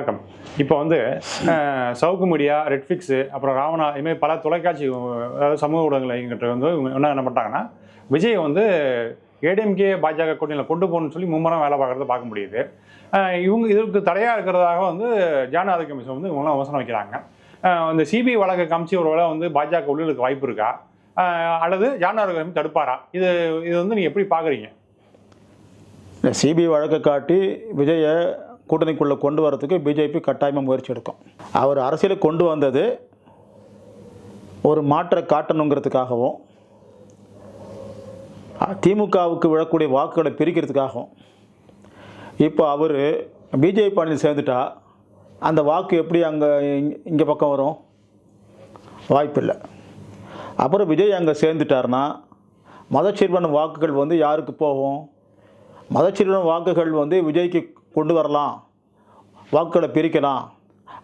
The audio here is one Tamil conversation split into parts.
வணக்கம். இப்போ வந்து சவுக்கு மீடியா, ரெட்ஃபிக்ஸு, அப்புறம் ராவணா இதுமாதிரி பல தொலைக்காட்சி அதாவது சமூக ஊடகங்கள் எங்கிட்ட வந்து என்ன பண்ணிட்டாங்கன்னா, விஜய் வந்து ஏடிஎம்கே பாஜக கூட்டணியில் கொண்டு போகணும்னு சொல்லி மும்முரம் வேலை பார்க்குறத பார்க்க முடியுது. இதற்கு தடையாக இருக்கிறதாக வந்து ஜான் ஆரோக்கிய கமிஷன் வந்து இவங்களாம் விமர்சனம் வைக்கிறாங்க. இந்த சிபிஐ வழக்கை காமிச்சு ஒரு வேளை வந்து பாஜக உள்ளிருக்கு வாய்ப்பு இருக்கா, அல்லது ஜான் ஆரோக்கிய கமிஷன் தடுப்பாரா? இது வந்து நீங்கள் எப்படி பார்க்குறீங்க? சிபிஐ வழக்கை காட்டி விஜயை கூட்டணிக்குள்ளே கொண்டு வரதுக்கு பிஜேபி கட்டாயமாக முயற்சி எடுக்கும். அவர் அரசியலுக்கு கொண்டு வந்தது ஒரு மாற்றை காட்டணுங்கிறதுக்காகவும் திமுகவுக்கு விழக்கூடிய வாக்குகளை பிரிக்கிறதுக்காகவும். இப்போ அவர் பிஜேபி அணியில் சேர்ந்துட்டா அந்த வாக்கு எப்படி இங்கே பக்கம் வரும்? வாய்ப்பில்லை. அப்புறம் விஜய் அங்கே சேர்ந்துட்டார்னா மதச்சிறுவன் வாக்குகள் வந்து யாருக்கு போகும்? மதச்சிறுவன் வாக்குகள் வந்து விஜய்க்கு கொண்டு வரலாம், வாக்குகளை பிரிக்கலாம்,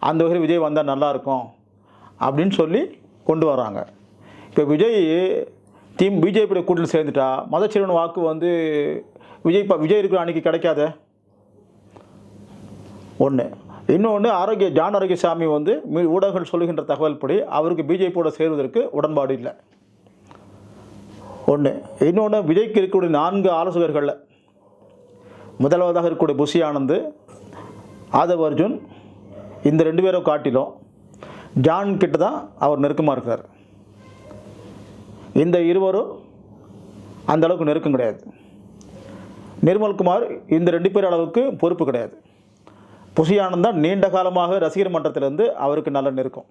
அந்த வகையில் விஜய் வந்தால் நல்லாயிருக்கும் அப்படின்னு சொல்லி கொண்டு வராங்க. இப்போ விஜய் பிஜேபியோட கூட்டணியில் சேர்ந்துட்டா மதச்சிறுவன் வாக்கு வந்து விஜய் இருக்கிற அன்றைக்கி கிடைக்காத ஒன்று. இன்னொன்று ஜான் ஆரோக்கியசாமி வந்து ஊடகங்கள் சொல்லுகின்ற தகவல் படி அவருக்கு பிஜேபியோட சேருவதற்கு உடன்பாடு இல்லை ஒன்று. இன்னொன்று, விஜய்க்கு இருக்கக்கூடிய 4 ஆலோசகர்களில் முதலாவதாக இருக்கக்கூடிய புஷி ஆனந்த், ஆதவ் அர்ஜுன், இந்த 2 பேரை காட்டிலும் ஜான் கிட்ட தான் அவர் நெருக்கமாக இருக்கிறார். இந்த இருவரும் அந்த அளவுக்கு நெருக்கம் கிடையாது. நிர்மல்குமார் இந்த 2 பேர் அளவுக்கு பொறுப்பு கிடையாது. புஷி ஆனந்த் தான் நீண்ட காலமாக ரசிகர் மன்றத்திலேருந்து அவருக்கு நல்ல நெருக்கம்.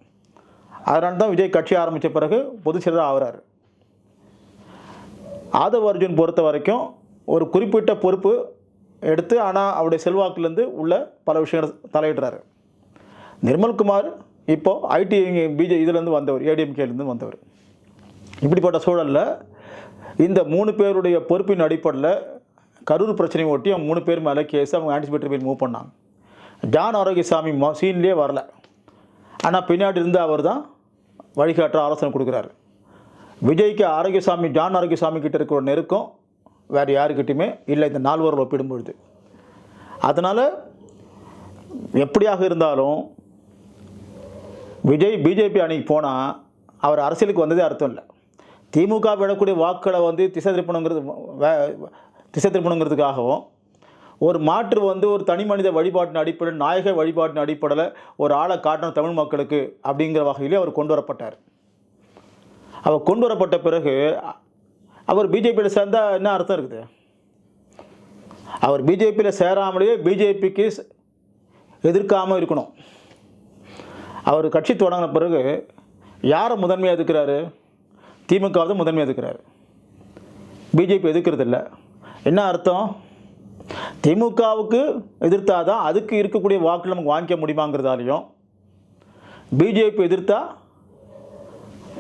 அதனால தான் விஜய் கட்சி ஆரம்பித்த பிறகு பொதுச் செயலராக ஆகிறார். ஆதவ் அர்ஜுன் பொறுத்த வரைக்கும் ஒரு குறிப்பிட்ட பொறுப்பு எடுத்து, ஆனால் அவருடைய செல்வாக்குலேருந்து உள்ள பல விஷயங்கள் தலையிடுறாரு. நிர்மல்குமார் இப்போது ஐடி இதுலேருந்து வந்தவர், ஏடிஎம்கேலேருந்து வந்தவர். இப்படிப்பட்ட சூழலில் இந்த 3 பேருடைய பொறுப்பின் அடிப்படையில் கரூர் பிரச்சனையை ஒட்டி அவங்க 3 பேர் மேலே கேஸ் அவங்க ஆன்டிசிபேட்டரி பில் மூவ் பண்ணாங்க. ஜான் ஆரோக்கியசாமி சீன்லேயே வரல, ஆனால் பின்னாடி இருந்து அவர் தான் வழிகாட்டுற ஆலோசனை கொடுக்குறாரு. விஜய்க்கு ஜான் ஆரோக்கியசாமி கிட்ட இருக்கிற நெருக்கம் வேறு யாருக்கிட்டையுமே இல்லை இந்த 4 பேர்கள் ஒப்பிடும்பொழுது. அதனால் எப்படியாக இருந்தாலும் விஜய் பிஜேபி அணிக்கு போனால் அவர் அரசியலுக்கு வந்ததே அர்த்தம் இல்லை. திமுக விடக்கூடிய வாக்குகளை வந்து திசை திருப்பணுங்கிறதுக்காகவும் ஒரு மாற்று வந்து ஒரு தனி மனித வழிபாட்டின் அடிப்படையில், நாயக வழிபாட்டின் அடிப்படையில் ஒரு ஆளை காட்டணும் தமிழ் மக்களுக்கு அப்படிங்கிற வகையிலே அவர் கொண்டு வரப்பட்டார். அவர் கொண்டு வரப்பட்ட பிறகு அவர் பிஜேபியில் சேர்ந்தால் என்ன அர்த்தம் இருக்குது? அவர் பிஜேபியில் சேராமலேயே பிஜேபிக்கு எதிர்க்காமல் இருக்கணும். அவர் கட்சி தொடங்கின பிறகு யாரை முதன்மையாக எதிர்க்கிறாரு? திமுக தான் முதன்மையாக எதிர்க்கிறாரு, பிஜேபி எதிர்க்கிறது இல்லை. என்ன அர்த்தம்? திமுகவுக்கு எதிர்த்தாதான் அதுக்கு இருக்கக்கூடிய வாக்கு நமக்கு வாங்கிக்க முடியுமாங்கிறதாலையும், பிஜேபி எதிர்த்தா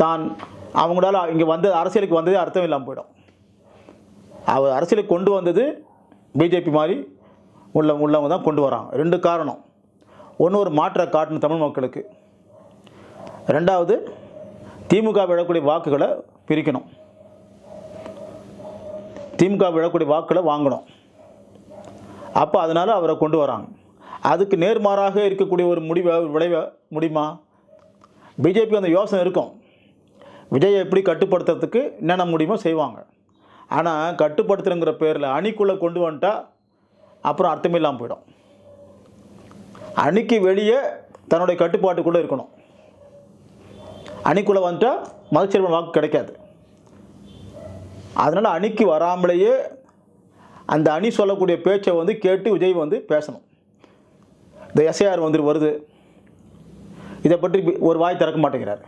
தான் அவங்களால இங்கே அரசியலுக்கு வந்ததே அர்த்தம் இல்லாமல் போயிடும். அவர் அரசியலுக்கு கொண்டு வந்தது பிஜேபி மாதிரி உள்ளவங்க தான் கொண்டு வராங்க. 2 காரணம். ஒன்று, ஒரு மாற்றை காட்டணும் தமிழ் மக்களுக்கு. 2வது, திமுக விழக்கூடிய வாக்குகளை பிரிக்கணும், திமுக விழக்கூடிய வாக்குகளை வாங்கணும். அப்போ அதனால் அவரை கொண்டு வராங்க. அதுக்கு நேர்மாறாக இருக்கக்கூடிய ஒரு விளைவ முடியுமா? பிஜேபி அந்த யோசனை இருக்கும், விஜயை எப்படி கட்டுப்படுத்துறதுக்கு என்னென்ன முடியுமோ செய்வாங்க. ஆனால் கட்டுப்படுத்துறங்கிற பேரில் அணிக்குள்ளே கொண்டு வந்துட்டால் அப்புறம் அர்த்தமில்லாமல் போயிடும். அணிக்கு வெளியே தன்னுடைய கட்டுப்பாட்டுக்குள்ளே இருக்கணும். அணிக்குள்ளே வந்துட்டால் மதச்சிறுவன் வாக்கு கிடைக்காது. அதனால் அணிக்கு வராமலேயே அந்த அணி சொல்லக்கூடிய பேச்சை வந்து கேட்டு விஜய் வந்து பேசணும். இந்த எஸ்ஐஆர் வருது, இதை பற்றி ஒரு வாய் திறக்க மாட்டேங்கிறார்.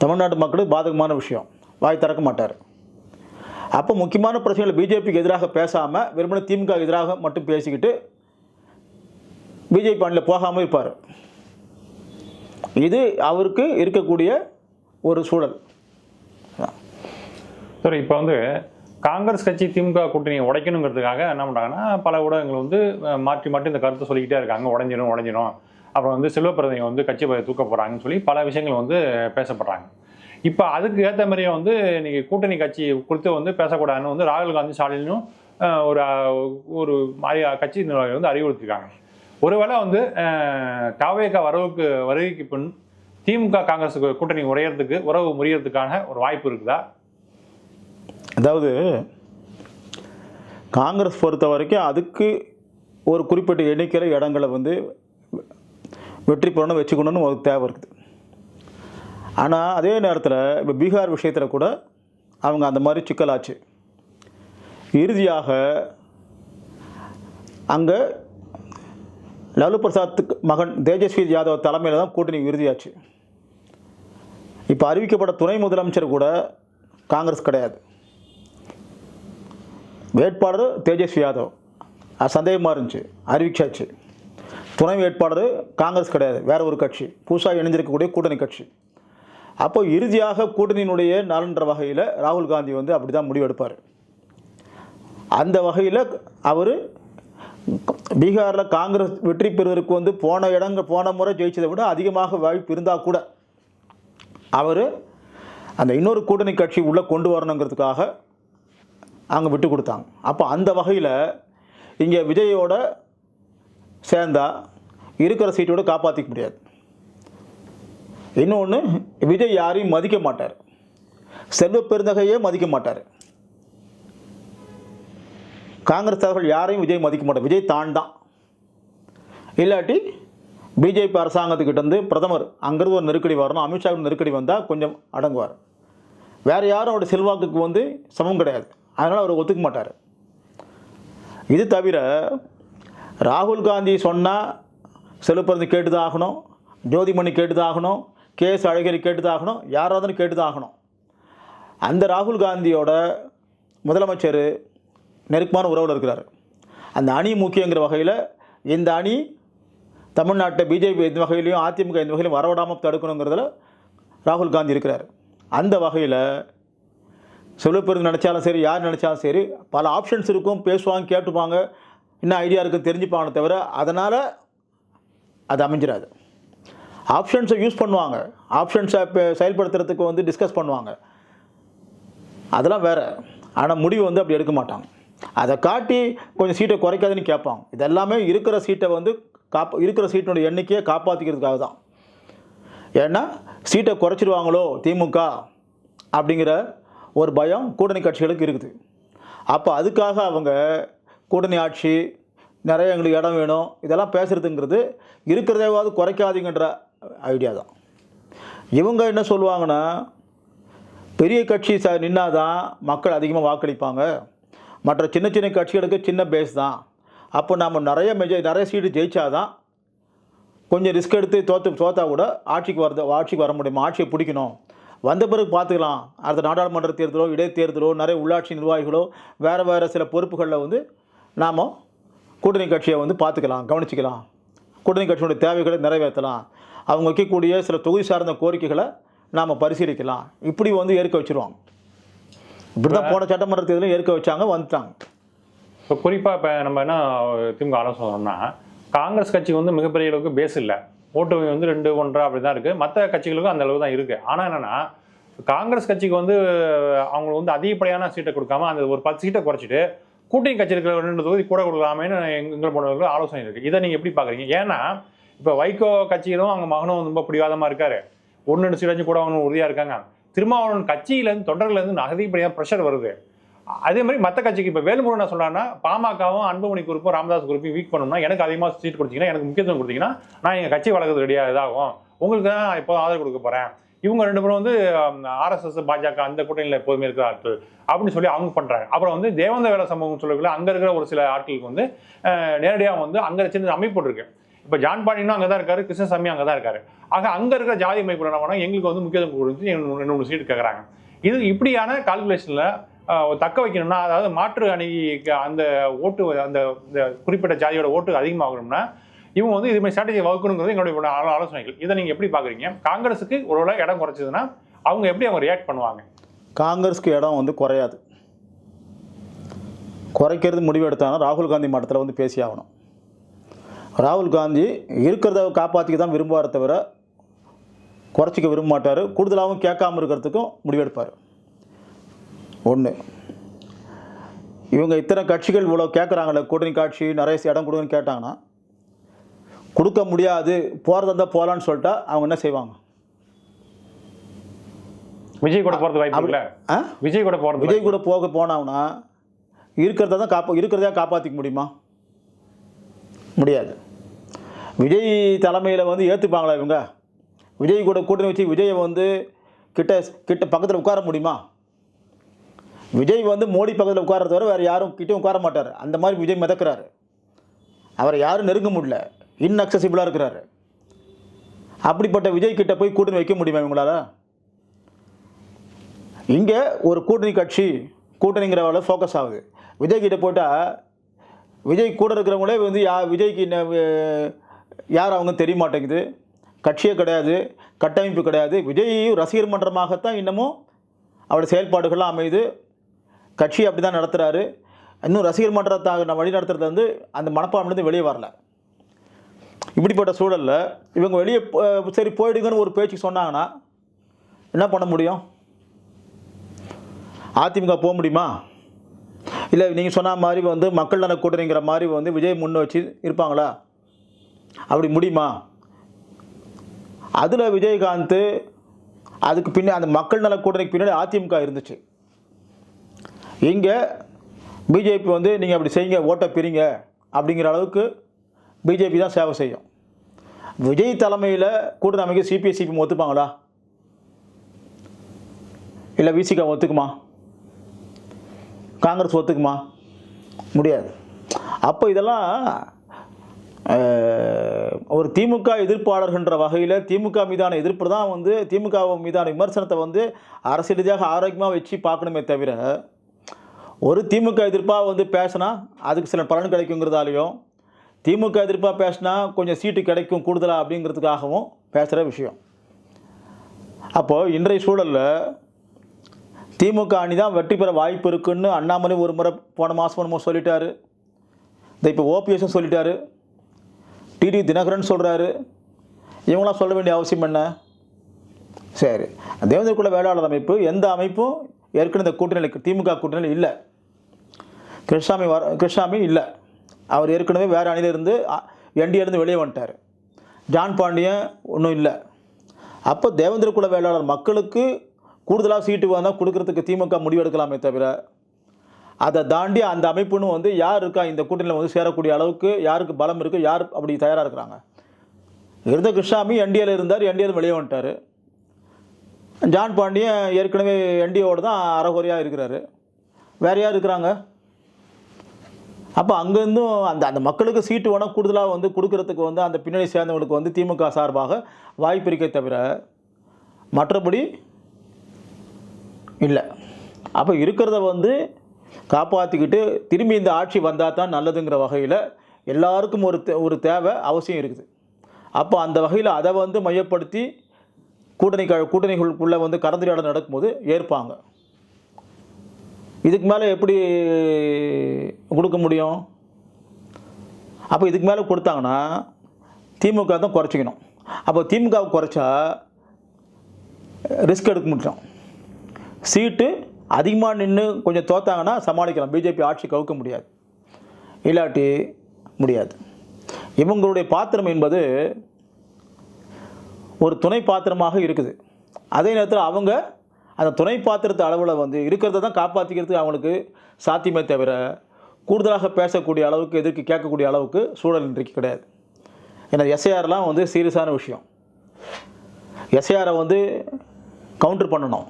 தமிழ்நாட்டு மக்களுக்கு பாதகமான விஷயம், வாய் திறக்க மாட்டார். அப்போ முக்கியமான பிரச்சனைகள் பிஜேபிக்கு எதிராக பேசாமல் வெறுமனே திமுக எதிராக மட்டும் பேசிக்கிட்டு பிஜேபி அணியில் போகாமல் இருப்பார். இது அவருக்கு இருக்கக்கூடிய ஒரு சூழல். சார், இப்போ வந்து காங்கிரஸ் கட்சி திமுக கூட்டணியை உடைக்கணுங்கிறதுக்காக என்ன பண்ணுறாங்கன்னா, பல ஊடகங்கள் வந்து மாற்றி இந்த கருத்தை சொல்லிக்கிட்டே இருக்காங்க. உடைஞ்சிடும், அப்புறம் வந்து செல்வப்பிரதியை வந்து கட்சி தூக்க போகிறாங்கன்னு சொல்லி பல விஷயங்கள் வந்து பேசப்படுறாங்க. இப்போ அதுக்கு ஏற்ற மாதிரியே வந்து நீங்கள் கூட்டணி கட்சி குறித்து வந்து பேசக்கூடாதுன்னு வந்து ராகுல் காந்தி, ஸ்டாலினும் ஒரு கட்சி நிர்வாகிகள் வந்து அறிவுறுத்திருக்காங்க. ஒருவேளை வந்து தாவேகா வருகைக்கு பின் திமுக காங்கிரஸ் கூட்டணி உறவு முறியறதுக்கான ஒரு வாய்ப்பு இருக்குதா? அதாவது காங்கிரஸ் பொறுத்த வரைக்கும் அதுக்கு ஒரு குறிப்பிட்ட எண்ணிக்கையில் இடங்களை வந்து வெற்றி பெறணும் வச்சுக்கணும்னு ஒரு தேவை இருக்குது. ஆனால் அதே நேரத்தில் இப்போ பீகார் விஷயத்தில் கூட அவங்க அந்த மாதிரி சிக்கலாச்சு. இறுதியாக அங்கே லாலு பிரசாத்துக்கு மகன் தேஜஸ்வி யாதவ் தலைமையில் தான் கூட்டணி இறுதியாச்சு. இப்போ அறிவிக்கப்பட்ட துணை முதலமைச்சர் கூட காங்கிரஸ் கிடையாது. வேட்பாளர் தேஜஸ்வி யாதவ், அது சந்தேகமாக இருந்துச்சு, அறிவிச்சாச்சு. துணை வேட்பாளர் காங்கிரஸ் கிடையாது, வேற ஒரு கட்சி, புதுசாக இணைஞ்சிருக்கக்கூடிய கூட்டணி கட்சி. அப்போ இறுதியாக கூட்டணியினுடைய நலன்ற வகையில் ராகுல் காந்தி வந்து அப்படி தான் முடிவெடுப்பார். அந்த வகையில் அவர் பீகாரில் காங்கிரஸ் வெற்றி பெறுவதற்கு வந்து போன முறை ஜெயிச்சதை விட அதிகமாக வாய்ப்பு இருந்தால் கூட அவர் அந்த இன்னொரு கூட்டணி கட்சி உள்ளே கொண்டு வரணுங்கிறதுக்காக அங்கே விட்டு கொடுத்தாங்க. அப்போ அந்த வகையில் இங்கே விஜயோட சேர்ந்தா இருக்கிற சீட்டோடு காப்பாற்றிக்க முடியாது. இன்னொன்று, விஜய் யாரையும் மதிக்க மாட்டார், செல்வ பெருந்தகையே மதிக்க மாட்டார். காங்கிரஸ் தலைவர்கள் யாரையும் விஜய் மதிக்க மாட்டார், விஜய் தான். இல்லாட்டி பிஜேபி அரசாங்கத்துக்கிட்டேருந்து பிரதமர் அங்கிருந்து ஒரு நெருக்கடி வரணும், அமித்ஷா நெருக்கடி வந்தால் கொஞ்சம் அடங்குவார். வேறு யாரும் அவருடைய செல்வாக்குக்கு வந்து சமம் கிடையாது, அதனால் அவர் ஒத்துக்க மாட்டார். இது தவிர ராகுல் காந்தி சொன்னால் செல்வப்பிரந்தி கேட்டு தான் ஆகணும், ஜோதிமணி கேட்டு தான் ஆகணும், கேஎஸ் அழகிரி கேட்டு தான் ஆகணும், யாராவது கேட்டு தான் ஆகணும். அந்த ராகுல் காந்தியோட முதலமைச்சர் நெருக்கமான உறவில் இருக்கிறார். அந்த அணி முக்கியங்கிற வகையில் இந்த அணி தமிழ்நாட்டை பிஜேபி எந்த வகையிலையும் அதிமுக எந்த வகையிலும் வரவிடாமல் தடுக்கணுங்கிறதுல ராகுல் காந்தி இருக்கிறார். அந்த வகையில் செல்வப்பெருந்து நினச்சாலும் சரி, யார் நினச்சாலும் சரி, பல ஆப்ஷன்ஸ் இருக்கும், பேசுவாங்க, கேட்டுப்பாங்க, என்ன ஐடியா இருக்குது தெரிஞ்சுப்பாங்க. தவிர அதனால் அது அமைஞ்சிடாது. ஆப்ஷன்ஸை யூஸ் பண்ணுவாங்க, ஆப்ஷன்ஸை செயல்படுத்துறதுக்கு வந்து டிஸ்கஸ் பண்ணுவாங்க, அதெல்லாம் வேறு. ஆனால் முடிவு வந்து அப்படி எடுக்க மாட்டாங்க. அதை காட்டி கொஞ்சம் சீட்டை குறைக்காதுன்னு கேட்பாங்க. இதெல்லாமே இருக்கிற சீட்டை வந்து இருக்கிற சீட்டினுடைய எண்ணிக்கையை காப்பாற்றிக்கிறதுக்காக தான். ஏன்னா சீட்டை குறைச்சிடுவாங்களோ திமுக அப்படிங்கிற ஒரு பயம் கூட்டணி கட்சிகளுக்கு இருக்குது. அப்போ அதுக்காக அவங்க கூட்டணி ஆட்சி, நிறைய எங்களுக்கு இடம் வேணும், இதெல்லாம் பேசுகிறதுங்கிறது இருக்கிறதேவாவது குறைக்காதீங்கன்ற ஐடியா தான். இவங்க என்ன சொல்லுவாங்கன்னா, பெரிய கட்சி நின்னாதான் மக்கள் அதிகமாக வாக்களிப்பாங்க, மற்ற சின்ன சின்ன கட்சிகளுக்கு சின்ன பேஸ் தான், அப்போ நாம் நிறைய சீட்டு ஜெயிச்சாதான் கொஞ்சம் ரிஸ்க் எடுத்து தோற்றா கூட ஆட்சிக்கு வர முடியுமா, ஆட்சியை பிடிக்கணும், வந்த பிறகு பார்த்துக்கலாம், அடுத்த நாடாளுமன்ற தேர்தலோ இடைத்தேர்தலோ நிறைய உள்ளாட்சி நிர்வாகிகளோ வேறு சில பொறுப்புகளில் வந்து நாம் கூட்டணி கட்சியை வந்து பார்த்துக்கலாம், கவனிச்சிக்கலாம், கூட்டணி கட்சியோட தேவைகளை நிறைவேற்றலாம், அவங்க வைக்கக்கூடிய சில தொகுதி சார்ந்த கோரிக்கைகளை நாம் பரிசீலிக்கலாம், இப்படி வந்து ஏற்க வச்சுருவாங்க. இப்படி தான் போன சட்டமன்ற தேர்தலும் ஏற்க வச்சாங்க, வந்துட்டாங்க. இப்போ குறிப்பாக இப்போ நம்ம என்ன திமுக ஆலோசனை சொன்னோம்னா, காங்கிரஸ் கட்சிக்கு வந்து மிகப்பெரிய அளவுக்கு பேஸ் இல்லை, ஓட்டு வந்து 2-1 அப்படி தான் இருக்குது, மற்ற கட்சிகளுக்கும் அந்த அளவு தான் இருக்குது. ஆனால் என்னென்னா, காங்கிரஸ் கட்சிக்கு வந்து அவங்களுக்கு வந்து அதிகப்படியான சீட்டை கொடுக்காம அந்த ஒரு 10 சீட்டை குறைச்சிட்டு கூட்டணி கட்சி இருக்கிற 2 தொகுதி கூட கொடுக்கலாமேன்னு எங்களை போனவர்களுக்கு ஆலோசனை இருக்குது. இதை நீங்கள் எப்படி பார்க்குறீங்க? ஏன்னா இப்போ வைகோ கட்சியிலும் அவங்க மகனும் ரொம்ப பிடிவாதமாக இருக்காரு, 1-2 சீட்டாச்சும் கூட அவங்க உறுதியாக இருக்காங்க. திருமாவளவன் கட்சியிலேருந்து தொண்டர்கள்லேருந்து அதிகப்படியாக ப்ரெஷர் வருது. அதே மாதிரி மற்ற கட்சிக்கு இப்போ வேலுமுருகன் என்ன சொல்கிறாங்கன்னா, பாமகவும் அன்புமணி குரூப்பும் ராமதாஸ் குரூப்பையும் வீக் பண்ணணும்னா எனக்கு அதிகமாக சீட் கொடுத்தீங்கன்னா, எனக்கு முக்கியத்துவம் கொடுத்தீங்கன்னா நான் எங்கள் கட்சி வளர்க்குறது ரெடியாக இதாகும், உங்களுக்கு தான் இப்போ ஆதரவு கொடுக்க போகிறேன். இவங்க 2 பேரும் வந்து ஆர்எஸ்எஸ் பாஜக அந்த கூட்டணியில் எப்போதுமே இருக்கிற ஆட்கள் அப்படின்னு சொல்லி அவங்க பண்ணுறாங்க. அப்புறம் வந்து தேவேந்திர வேலை சமூகம் சொல்லக்குள்ள அங்கே இருக்கிற ஒரு சில ஆட்களுக்கு வந்து நேரடியாக வந்து அங்கே சின்ன அமைப்பு இருக்கு. இப்போ ஜான் பாண்டியனும் அங்கே தான் இருக்காரு, கிருஷ்ணசாமி அங்கே தான் இருக்காரு. ஆக அங்கே இருக்கிற ஜாதி அமைப்பு என்ன பண்ணால் எங்களுக்கு வந்து முக்கியத்துவம் கொடுத்து 2 சீட்டு கேட்குறாங்க. இது இப்படியான கால்குலேஷனில் தக்க வைக்கணும்னா, அதாவது மாற்று அணிக்கு அந்த ஓட்டு அந்த குறிப்பிட்ட ஜாதியோட ஓட்டு அதிகமாகணும்னா இவங்க வந்து இதுமாதிரி ஸ்ட்ராட்டஜி வகுக்கணுங்கிறது எங்களுடைய ஆலோசனைகள். இதை நீங்கள் எப்படி பார்க்குறீங்க? காங்கிரஸுக்கு ஒரு இடம் குறைச்சதுன்னா அவங்க எப்படி ரியாக்ட் பண்ணுவாங்க? காங்கிரஸுக்கு இடம் வந்து குறையாது. குறைக்கிறது முடிவு எடுத்தாங்கன்னா ராகுல் காந்தி மட்டத்தில் வந்து பேசி ஆகணும். ராகுல் காந்தி இருக்கிறத காப்பாற்றிக்க தான் விரும்புவார தவிர குறைச்சிக்க விரும்ப மாட்டார். கூடுதலாகவும் கேட்காமல் இருக்கிறதுக்கும் முடிவெடுப்பார். ஒன்று, இவங்க இத்தனை கட்சிகள் இவ்வளோ கேட்குறாங்களே, கூட்டணி காட்சி நிறைய இடம் கொடுங்கன்னு கேட்டாங்கன்னா கொடுக்க முடியாது, போகிறதா இருந்தால் போகலான்னு சொல்லிட்டா அவங்க என்ன செய்வாங்க? விஜய் கூட போகிறது வாய்ப்பு இல்லை. விஜய் கூட போகிறது, விஜய் கூட போனாங்கன்னா இருக்கிறத தான் இருக்கிறதா காப்பாற்றிக்க முடியுமா? முடியாது. விஜய் தலைமையில் வந்து ஏற்றுப்பாங்களா இவங்க? விஜய் கூட கூட்டணி வச்சு விஜயை வந்து கிட்ட பக்கத்தில் உட்கார முடியுமா? விஜய் வந்து மோடி பக்கத்தில் உட்கார்றத வரை வேறு யாரும் கிட்டே உட்கார மாட்டார். அந்த மாதிரி விஜய் மிதக்கிறாரு. அவரை யாரும் நெருங்க முடியல, இன்அக்சசிபிளாக இருக்கிறாரு. அப்படிப்பட்ட விஜய் கிட்ட போய் கூட்டணி வைக்க முடியுமா இவங்களால? இங்கே ஒரு கூட்டணி கட்சி கூட்டணிங்கிறவங்கள ஃபோக்கஸ் ஆகுது. விஜய் கிட்ட போட்டால் விஜய் கூட இருக்கிறவங்களே வந்து விஜய்க்கு யார் அவங்க தெரிய மாட்டேங்குது, கட்சியே கிடையாது, கட்டமைப்பு கிடையாது. விஜய் ரசிகர் மன்றமாகத்தான் இன்னமும் அவருடைய செயல்பாடுகள்லாம் அமையுது. கட்சி அப்படி தான் நடத்துகிறாரு. இன்னும் ரசிகர் மன்றத்தை வழி நடத்துறது வந்து அந்த மனப்பான்மையிலேருந்து வெளியே வரல. இப்படிப்பட்ட சூழலில் இவங்க வெளியே சரி போயிடுங்கன்னு ஒரு பேச்சு சொன்னாங்கன்னா என்ன பண்ண முடியும்? அதிமுக போக முடியுமா? இல்லை நீங்கள் சொன்ன மாதிரி வந்து மக்கள் நல கூட்டணிங்கிற மாதிரி வந்து விஜய் முன்ன வச்சு இருப்பாங்களா? அப்படி முடியுமா? அதில் விஜயகாந்த் அதுக்கு பின்னாடி அந்த மக்கள் நல கூட்டணிக்கு பின்னாடி அதிமுக இருந்துச்சு. இங்கே பிஜேபி வந்து நீங்கள் அப்படி செய்யுங்க, ஓட்டை பிரிங்க அப்படிங்கிற அளவுக்கு பிஜேபி தான் சேவை செய்யும். விஜய் தலைமையில் கூட்டணி அமைக்க சிபிஎம் ஒத்துப்பாங்களா? இல்லை விசிகா ஒத்துக்குமா? காங்கிரஸ் ஒத்துக்குமா? முடியாது. அப்போ இதெல்லாம் ஒரு திமுக எதிர்ப்பாளர்கின்ற வகையில் திமுக மீதான எதிர்ப்பு தான் வந்து திமுக மீதான விமர்சனத்தை வந்து அரசியல் ரீதியாக ஆரோக்கியமாக வச்சு பார்க்கணுமே தவிர, ஒரு திமுக எதிர்ப்பாக வந்து பேசினா அதுக்கு சில பலன் கிடைக்குங்கிறதாலையும், திமுக எதிர்ப்பாக பேசினா கொஞ்சம் சீட்டு கிடைக்கும் கூடுதலாக அப்படிங்கிறதுக்காகவும் பேசுகிற விஷயம். அப்போது இன்றைய சூழலில் திமுக அணி தான் வெற்றி பெற வாய்ப்பு இருக்குன்னு அண்ணாமலை ஒரு முறை போன மாதம் சொல்லிட்டாரு. இப்போ ஓபிஎஸும் சொல்லிட்டாரு, டிடி தினகரன் சொல்கிறாரு. இவங்களாம் சொல்ல வேண்டிய அவசியம் என்ன? சரி, தேவேந்திர குல வேளாளர் அமைப்பு எந்த அமைப்பும் ஏற்கனவே இந்த கூட்டணியில் திமுக கூட்டணியில் இல்லை. கிருஷ்ணாமி இல்லை, அவர் ஏற்கனவே வேறு அணியிலிருந்து என்டிஏலேருந்து வெளியே வந்துட்டார். ஜான் பாண்டியன் ஒன்றும் இல்லை. அப்போ தேவேந்திர குல வேளாளர் மக்களுக்கு கூடுதலாக சீட்டு வந்தால் கொடுக்கறதுக்கு திமுக முடிவெடுக்கலாமே தவிர, அதை தாண்டி அந்த அமைப்புன்னு வந்து யார் இருக்கா இந்த கூட்டணியில் வந்து சேரக்கூடிய அளவுக்கு யாருக்கு பலம் இருக்குது, யார் அப்படி தயாராக இருக்கிறாங்க? இருந்த கிருஷ்ணாமி என்டிஏல இருந்தார், என்டிஏல வெளியே வந்துட்டார். ஜான் பாண்டியன் ஏற்கனவே என்டிஏவோடு தான் அறகுறையாக இருக்கிறாரு. வேறு யார் இருக்கிறாங்க? அப்போ அங்கேருந்தும் அந்த மக்களுக்கு சீட்டு வேணால் கூடுதலாக வந்து கொடுக்கறதுக்கு வந்து அந்த பின்னணி சேர்ந்தவங்களுக்கு வந்து திமுக சார்பாக வாய்ப்பு இருக்கே தவிர மற்றபடி இல்லை. அப்போ இருக்கிறத வந்து காப்பாற்றிக்கிட்டு திரும்பி இந்த ஆட்சி வந்தால் தான் நல்லதுங்கிற வகையில் எல்லாருக்கும் ஒரு தேவை அவசியம் இருக்குது. அப்போ அந்த வகையில் அதை வந்து மையப்படுத்தி கூட்டணிகளுக்குள்ளே வந்து கலந்துரையாடல் நடக்கும்போது ஏற்பாங்க. இதுக்கு மேலே எப்படி கொடுக்க முடியும்? அப்போ இதுக்கு மேலே கொடுத்தாங்கன்னா திமுக தான் குறைச்சிக்கணும். அப்போ திமுகவை குறைச்சா ரிஸ்க் எடுக்க முடியும். சீட்டு அதிகமாக நின்று கொஞ்சம் தோத்தாங்கன்னா சமாளிக்கலாம், பிஜேபி ஆட்சி கவுக்க முடியாது, இல்லாட்டி முடியாது. இவங்களுடைய பாத்திரம் என்பது ஒரு துணை பாத்திரமாக இருக்குது. அதே நேரத்தில் அவங்க அந்த துணை பாத்திரத்து அளவில் வந்து இருக்கிறத தான் காப்பாற்றிக்கிறதுக்கு அவங்களுக்கு சாத்தியமே தவிர கூடுதலாக பேசக்கூடிய அளவுக்கு எதிர்க்கு கேட்கக்கூடிய அளவுக்கு சூழல் இன்றைக்கு கிடையாது. ஏன்னா எஸ்ஐஆர்லாம் வந்து சீரியஸான விஷயம். எஸ்ஐஆரை வந்து கவுண்டர் பண்ணணும்.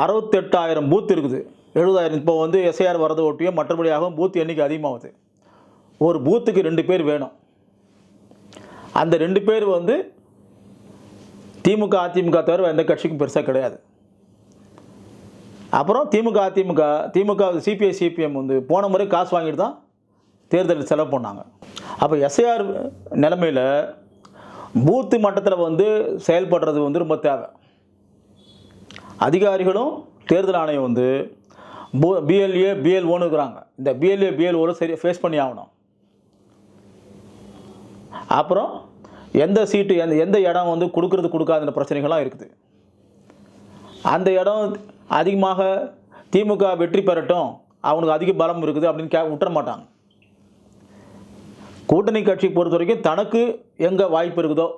68,000 பூத் இருக்குது, 70,000 இப்போ வந்து எஸ்ஐஆர் வரது ஒட்டியும் மற்றபடியாகவும் பூத் எண்ணிக்கை அதிகமாகுது. ஒரு பூத்துக்கு 2 பேர் வேணும். அந்த 2 பேர் வந்து திமுக அதிமுக தவிர எந்த கட்சிக்கும் பெருசாக கிடையாது. அப்புறம் திமுக சிபிஐ சிபிஎம் வந்து போன முறை காசு வாங்கிட்டு தான் தேர்தலில் செலவு பண்ணாங்க. அப்போ எஸ்ஐஆர் நிலைமையில் பூத்து மட்டத்தில் வந்து செயல்படுறது வந்து ரொம்ப தேவை. அதிகாரிகளும் தேர்தல் ஆணையம் வந்து பிஎல்ஏ பிஎல்ஓன்னு இருக்கிறாங்க. இந்த பிஎல்ஏ பிஎல்ஓ சரி ஃபேஸ் பண்ணி ஆகணும். அப்புறம் எந்த சீட்டு எந்த இடம் வந்து கொடுக்காத பிரச்சனைகள்லாம் இருக்குது. அந்த இடம் அதிகமாக திமுக வெற்றி பெறட்டும், அவனுக்கு அதிக பலம் இருக்குது அப்படின்னு விட்டுற மாட்டாங்க. கூட்டணி கட்சி பொறுத்த வரைக்கும் தனக்கு எங்கே வாய்ப்பு இருக்குதோ,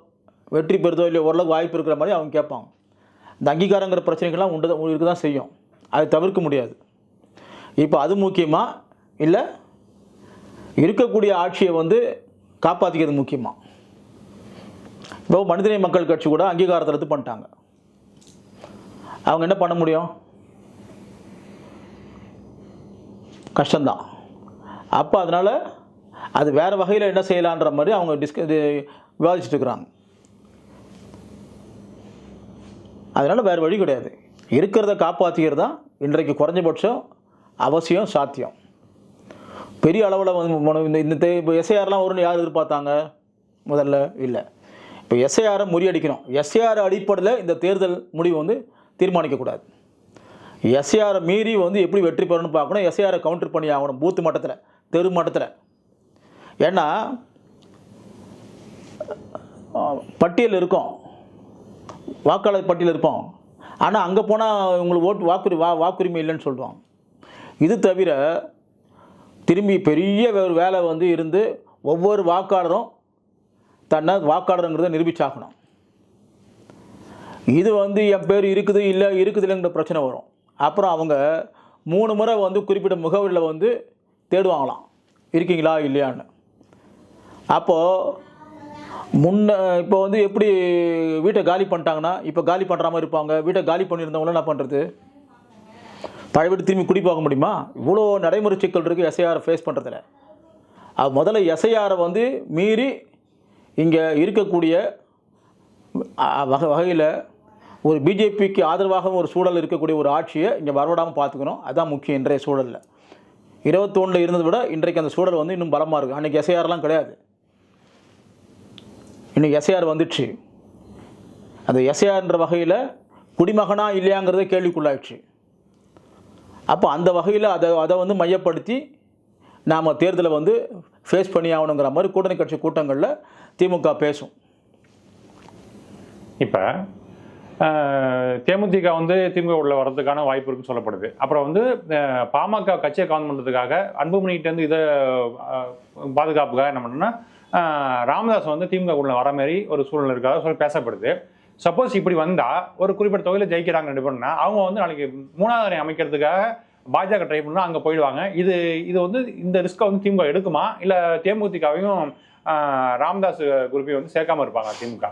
வெற்றி பெறுதோ இல்லையோ ஓரளவுக்கு வாய்ப்பு இருக்கிற மாதிரி அவங்க கேட்பாங்க. இந்த அங்கீகாரங்கிற பிரச்சனைகள்லாம் இருக்க தான் செய்யும், அதை தவிர்க்க முடியாது. இப்போ அது முக்கியமா இல்லை இருக்கக்கூடிய ஆட்சியை வந்து காப்பாற்றிக்கிறது முக்கியமா? இப்போ மனிதநேய மக்கள் கட்சி கூட அங்கீகாரத்தை ரத்து பண்ணிட்டாங்க. அவங்க என்ன பண்ண முடியும்? கஷ்டம்தான். அப்போ அதனால் அது வேறு வகையில் என்ன செய்யலான்ற மாதிரி அவங்க விவாதிச்சுட்டு இருக்கிறாங்க. அதனால் வேறு வழி கிடையாது. இருக்கிறத காப்பாற்றிக்கிறது தான் இன்றைக்கு குறைஞ்சபட்சம் அவசியம், சாத்தியம். பெரிய அளவில் வந்து இப்போ எஸ்ஐஆர்லாம் வரும்னு யார் எதிர்பார்த்தாங்க முதல்ல? இல்லை. இப்போ எஸ்ஐஆரை முறியடிக்கணும். எஸ்ஐஆர் அடிப்படையில் இந்த தேர்தல் முடிவு வந்து தீர்மானிக்கக்கூடாது. எஸ்ஐஆரை மீறி வந்து எப்படி வெற்றி பெறணும்னு பார்க்கணும். எஸ்ஐஆரை கவுண்டர் பண்ணி ஆகணும் பூத்து மட்டத்தில், தெரு மட்டத்தில். ஏன்னா பட்டியல் இருக்கும், வாக்காளர் பட்டியல் இருப்போம். ஆனால் அங்கே போனால் உங்களுக்கு வாக்குரிமை இல்லைன்னு சொல்லுவாங்க. இது தவிர திரும்பி பெரிய ஒரு வேலை வந்து இருந்து ஒவ்வொரு வாக்காளரும் தன்னை வாக்காளருங்கிறத நிரூபிச்சாகணும். இது வந்து என் பேர் இருக்குது இல்லைங்கிற பிரச்சனை வரும். அப்புறம் அவங்க 3 முறை வந்து குறிப்பிட்ட முகவரியில் வந்து தேடுவாங்களாம், இருக்கீங்களா இல்லையான்னு. அப்போது இப்போ வந்து எப்படி வீட்டை காலி பண்ணிட்டாங்கன்னா இப்போ காலி பண்ணுற மாதிரி இருப்பாங்க. வீட்டை காலி பண்ணியிருந்தவங்களும் என்ன பண்ணுறது? பழைய வீட்டு திரும்பி குடி போக முடியுமா? இவ்வளோ நடைமுறை சிக்கல் இருக்குது எஸ்ஐஆரை ஃபேஸ் பண்ணுறதுல. முதல்ல எஸ்ஐஆரை வந்து மீறி இங்கே இருக்கக்கூடிய வகையில் ஒரு பிஜேபிக்கு ஆதரவாக ஒரு சூழல் இருக்கக்கூடிய ஒரு ஆட்சியை இங்கே வரவிடாமல் பார்த்துக்கணும். அதுதான் முக்கியம். இன்றைய சூழலில் 21 இருந்ததை விட இன்றைக்கு அந்த சூழல் வந்து இன்னும் பலமாக இருக்குது. அன்றைக்கி எஸ்ஐஆர்லாம் கிடையாது, இன்றைக்கி எஸ்ஐஆர் வந்துடுச்சு. அந்த எஸ்ஐஆர்ன்ற வகையில் குடிமகனா இல்லையாங்கிறத கேள்விக்குள்ளாயிடுச்சு. அப்போ அந்த வகையில் அதை வந்து மையப்படுத்தி நாம் தேர்தலை வந்து ஃபேஸ் பண்ணி ஆகணுங்கிற மாதிரி கூட்டணி கட்சி கூட்டங்களில் திமுக பேசும். இப்போ தேமுதிக வந்து திமுக உள்ள வர்றதுக்கான வாய்ப்பு இருக்குன்னு சொல்லப்படுது. அப்புறம் வந்து பாமக கட்சியை கவுண்ட் பண்ணுறதுக்காக அன்புமணிகிட்டேருந்து இதை பாதுகாப்புக்காக என்ன பண்ணுன்னா ராமதாஸ் வந்து திமுக உள்ள வர மாதிரி ஒரு சூழ்நிலை இருக்காத சொல்லி பேசப்படுது. சப்போஸ் இப்படி வந்தால் ஒரு குறிப்பிட்ட தொகையில் ஜெயிக்கிறாங்க ரெண்டு பேர்னா அவங்க வந்து நாளைக்கு 3வது அணி அமைக்கிறதுக்காக பாஜக ட்ரை பண்ணால் அங்கே போயிடுவாங்க. இது வந்து இந்த ரிஸ்க்கை வந்து திமுக எடுக்குமா, இல்லை தேமுதிகவையும் ராமதாஸ் குரூப்பையும் வந்து சேர்க்காமல் இருப்பாங்க திமுக?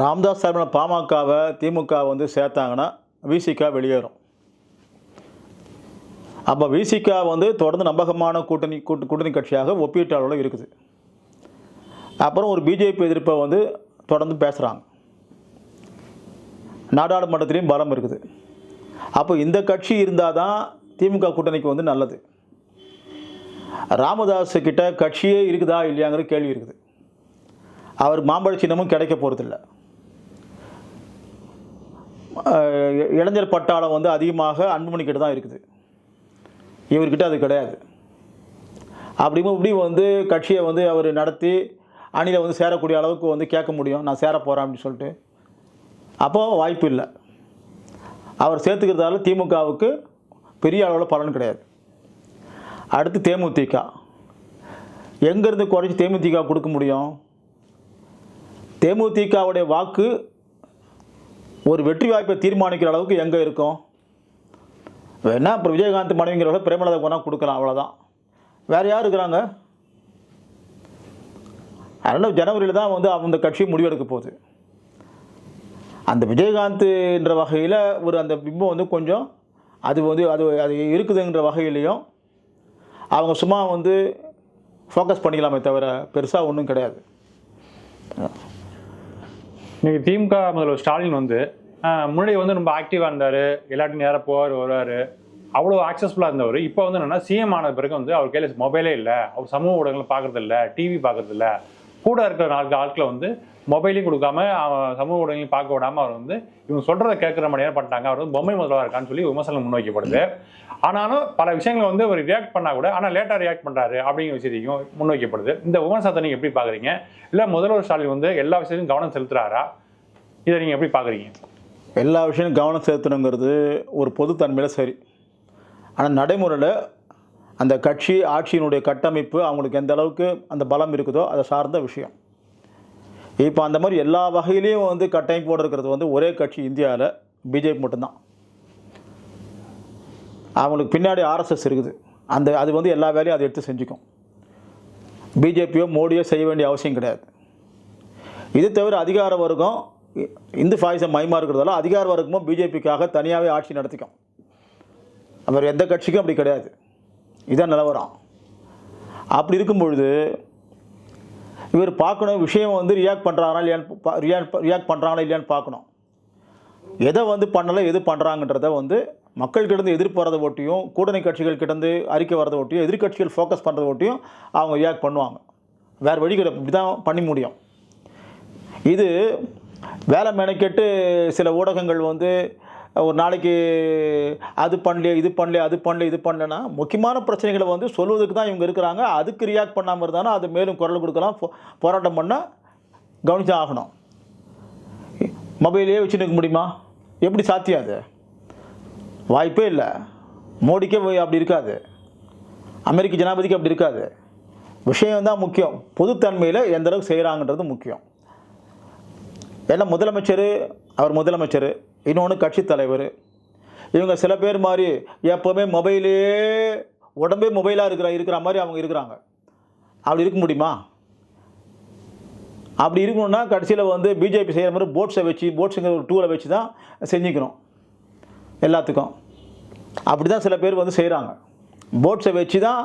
ராமதாஸ் சார்பில் பாமகவை திமுக வந்து சேர்த்தாங்கன்னா விசிக வெளியேறும். அப்போ விசிக வந்து தொடர்ந்து நம்பகமான கூட்டணி கட்சியாக ஒப்பீட்டு அளவில் இருக்குது. அப்புறம் ஒரு பிஜேபி எதிர்ப்பை வந்து தொடர்ந்து பேசுகிறாங்க. நாடாளுமன்றத்திலையும் பலம் இருக்குது. அப்போ இந்த கட்சி இருந்தால் தான் திமுக கூட்டணிக்கு வந்து நல்லது. ராமதாஸ் கிட்ட கட்சியே இருக்குதா இல்லையாங்கிற கேள்வி இருக்குது. அவர் மாம்பழ சின்னமும் கிடைக்க போகிறதில்ல. இளைஞர் பட்டாளம் வந்து அதிகமாக அன்புமணி கிட்ட தான் இருக்குது, இவர்கிட்ட அது கிடையாது. இப்படி வந்து கட்சியை வந்து அவர் நடத்தி அணியில் வந்து சேரக்கூடிய அளவுக்கு வந்து கேட்க முடியும், நான் சேர போகிறேன் அப்படின்னு சொல்லிட்டு. அப்போது வாய்ப்பு இல்லை. அவர் சேர்த்துக்கிறதால திமுகவுக்கு பெரிய அளவில் பலன் கிடையாது. அடுத்து தேமுதிக எங்கேருந்து குறைச்சி தேமுதிக கொடுக்க முடியும்? தேமுதிகவுடைய வாக்கு ஒரு வெற்றி வாய்ப்பை தீர்மானிக்கிற அளவுக்கு எங்கே இருக்கும்? வேணா இப்போ விஜயகாந்த் மனைவிங்கிறவங்க பிரேமலதா போனால் கொடுக்கலாம், அவ்வளோதான். வேறு யார் இருக்கிறாங்க? அதனால் ஜனவரியில் தான் வந்து அந்த கட்சி முடிவெடுக்க போகுது. அந்த விஜயகாந்த்ன்ற வகையில் ஒரு அந்த பிம்பம் வந்து கொஞ்சம் அது இருக்குதுங்கிற வகையிலையும் அவங்க சும்மா வந்து ஃபோக்கஸ் பண்ணிக்கலாமே தவிர பெருசாக ஒன்றும் கிடையாது. இன்னைக்கு திமுக முதல்வர் ஸ்டாலின் வந்து முன்னாடி வந்து ரொம்ப ஆக்டிவாக இருந்தார், எல்லாத்தையும் நேராக போவார் வருவார், அவ்வளோ ஆக்சஸ்ஃபுல்லாக இருந்தவர். இப்போ வந்து என்னென்னா சிஎம் ஆன பிறகு வந்து அவர் கையில் மொபைலே இல்லை, அவர் சமூக ஊடகங்களை பார்க்குறதில்ல, டிவி பார்க்குறதில்ல, கூட இருக்கிற ஆட்களை வந்து மொபைலையும் கொடுக்காம சமூக ஊடகங்களையும் பார்க்க விடாமல் அவர் வந்து இவங்க சொல்கிறத கேட்குற மாதிரியான பண்ணிட்டாங்க. அவர் வந்து பொம்மை முதல்வராக இருக்கான்னு சொல்லி விமர்சனம் முன்வைக்கப்படுது. ஆனாலும் பல விஷயங்கள் வந்து அவர் ரியாக்ட் பண்ணால் கூட ஆனால் லேட்டாக ரியாக்ட் பண்ணுறாரு அப்படிங்கிற விஷயத்தையும் முன்வைக்கப்படுது. இந்த விமர்சனத்தை நீங்கள் எப்படி பார்க்குறீங்க? இல்லை முதல்வர் ஸ்டாலின் வந்து எல்லா விஷயத்தையும் கவனம் செலுத்துகிறாரா? இதை நீங்கள் எப்படி பார்க்குறீங்க? எல்லா விஷயம் கவனம் செலுத்தணுங்கிறது ஒரு பொதுத்தன்மையில் சரி. ஆனால் நடைமுறையில் அந்த கட்சி ஆட்சியினுடைய கட்டமைப்பு அவங்களுக்கு எந்த அளவுக்கு அந்த பலம் இருக்குதோ அதை சார்ந்த விஷயம். இப்போ அந்த மாதிரி எல்லா வகையிலையும் வந்து கட்டமைப்போடு இருக்கிறது வந்து ஒரே கட்சி இந்தியாவில் பிஜேபி மட்டும்தான். அவங்களுக்கு பின்னாடி ஆர்எஸ்எஸ் இருக்குது. அது வந்து எல்லா வேலையும் அதை எடுத்து செஞ்சுக்கும். பிஜேபியோ மோடியோ செய்ய வேண்டிய அவசியம் கிடையாது. இது தவிர அதிகார வர்க்கம் இந்து ஃபாயிசம் மையமாக இருக்கிறதால அதிகார வர்க்கமும் பிஜேபிக்காக தனியாகவே ஆட்சி நடத்திக்கும். அவர் எந்த கட்சிக்கும் அப்படி கிடையாது. இதான் நிலவரம். அப்படி இருக்கும் பொழுது இவர் பார்க்கணும் விஷயம் வந்து ரியாக்ட் பண்ணுறாங்களா இல்லையான்னு பார்க்கணும். எதை வந்து பண்ணலை எது பண்ணுறாங்கன்றத வந்து மக்கள்கிட்டருந்து எதிர்ப்பு வரதை ஒட்டியும் கூட்டணி கட்சிகள் கிட்டேருந்து அறிக்கை வரதை ஒட்டியும் எதிர்கட்சிகள் ஃபோக்கஸ் பண்ணுறதை ஒட்டியும் அவங்க ரியாக்ட் பண்ணுவாங்க. வேறு வழி கிடையாது. இப்படி தான் பண்ணி முடியும். இது வேலை மெனக்கெட்டு சில ஊடகங்கள் வந்து ஒரு நாளைக்கு அது பண்ணலையே இது பண்ணலன்னா முக்கியமான பிரச்சனைகளை வந்து சொல்வதுக்கு தான் இவங்க இருக்கிறாங்க. அதுக்கு ரியாக்ட் பண்ணாமல் இருந்தாலும் அது மேலும் குரல் கொடுக்கலாம், போராட்டம் பண்ணால் கவனித்து ஆகணும். மொபைலே வச்சுன்னு இருக்க முடியுமா? எப்படி சாத்தியம்? அது வாய்ப்பே இல்லை. மோடிக்கே அப்படி இருக்காது, அமெரிக்க ஜனாதிபதிக்கு அப்படி இருக்காது. விஷயம்தான் முக்கியம். பொதுத்தன்மையில் எந்த அளவுக்கு செய்கிறாங்கன்றது முக்கியம். ஏன்னா அவர் முதலமைச்சர், இன்னொன்று கட்சி தலைவர். இவங்க சில பேர் மாதிரி எப்போவுமே உடம்பே மொபைலாக இருக்கிற மாதிரி அவங்க இருக்கிறாங்க. அப்படி இருக்க முடியுமா? அப்படி இருக்கணும்னா கடைசியில் வந்து பிஜேபி செய்கிற மாதிரி போட்ஸுங்கிற ஒரு டூலை வச்சு தான் செஞ்சுக்கணும் எல்லாத்துக்கும். அப்படி தான் சில பேர் வந்து செய்கிறாங்க. போட்ஸை வச்சு தான்